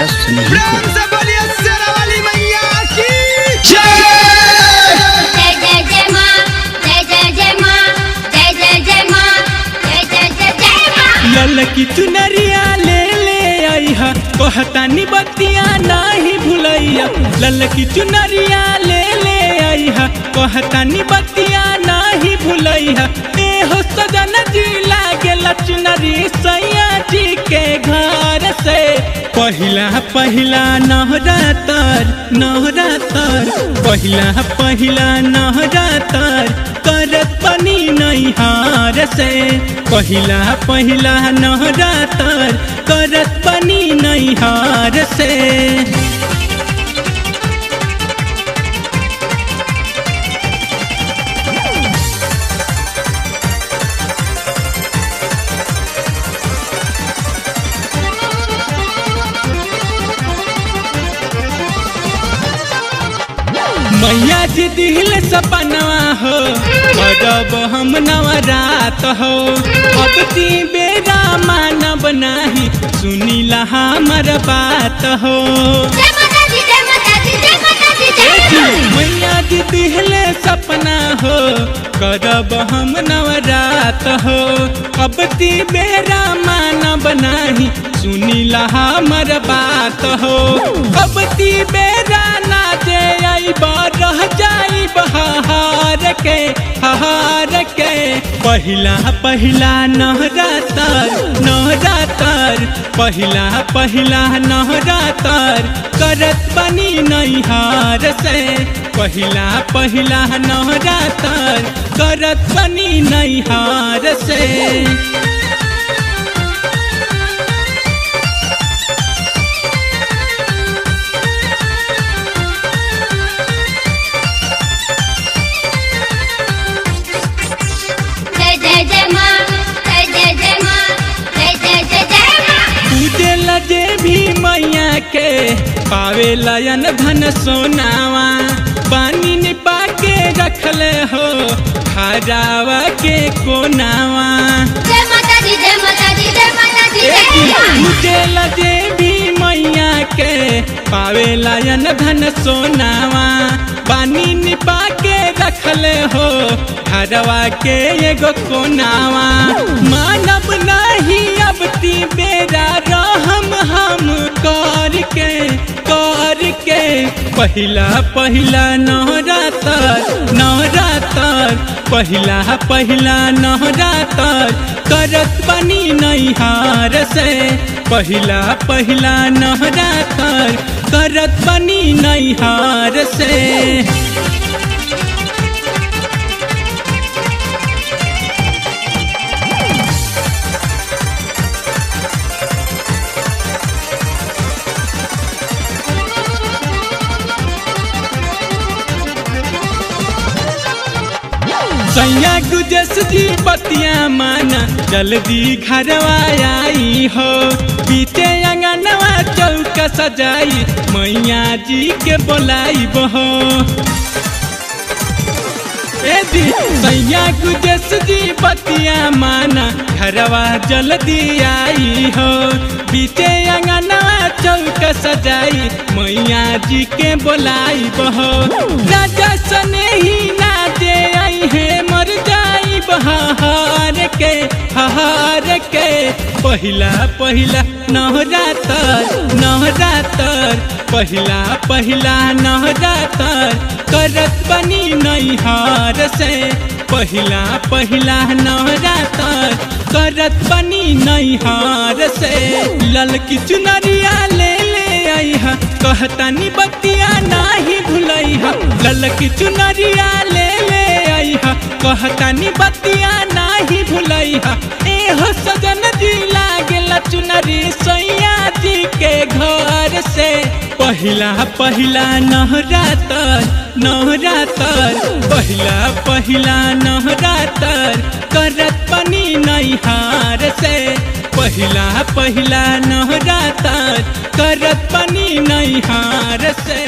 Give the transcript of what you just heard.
प्रयास नहीं प्रेम से बोलिए शेरा वाली मैया की जय जय जय माँ, जय जय जय माँ, जय जय जय माँ, जय जय जय जय माँ। ललकी चुनरिया ले आई हा कहतानी बतिया नहीं भूलैया। ललकी चुनरिया ले आई हा कहतानी बतिया नहीं भूलैया। हो सजन जी लागेला चुनरी सैया जी के घर से। पहिला पहिला नवरातर पहिला नवरातर करत बनी नैहार से। पहिला नवरातर करत बनी नैहार से। मैया जी दिल सपनवा हो करब हम नवरात हो। अब ती बेरा मानब नाही सुनीला हमर बात हो। जय माता दी, जय माता दी, जय माता दी, जय माँ। मैया जी दिल सपना हो करब हम नवरात हो। अब ती बेरा मानब नाही सुनीला हमर बात हो। अब ती बेरा ना दे रह जाई बहार के पहिला नवरातर पहिला नवरातर करत बनी नैहार से। पहिला नवरातर करत बनी नैहार से। जे भी मैया के पावे लयन धन सोनावा। पानी निपा के रखले हो खरावा के कोनावा। जय माता दी, जय माता दी, जय माता दी, जय माँ। मुझे लजे भी मैया के पावे लयन धन सोनावा। पानी निपा के रखले हो घरवा के एगो कोनावा। मानब नहीं अब ती बेरा रहम हम करके पहिला नवरातर पहिला नवरातर करत बनी नैहार से। पहिला नवरातर करत बनी नैहार से। सैया गुजस जी बतिया माना जल्दी घरवा आई हो। बीते अंगनवा चौका सजाई मैया जी के बोलाई बहो। सैया गुजस जी बतिया माना घरवा जल्दी आई हो। बीते अंगनवा चौका सजाई मैया जी के बोलाई बहो। राजा सने ही ना दे आई है मर जाई बहार के पहिला नवरातर पहिला नवरातर करत बनी नैहार से। पहिला नवरातर करत बनी नैहार से। ललकी चुनरिया ले आई हा कहतानी बतिया नाही भूलैहा। ललकी चुनरिया ले आई हा कहतानी बतिया नाही भूलैहा। हो सजन जी लागेला चुनरी सैया जी के घर से। पहिला नवरातर पहिला नवरातर करत बनी नैहार से। पहिला नवरातर करत बनी नैहार से।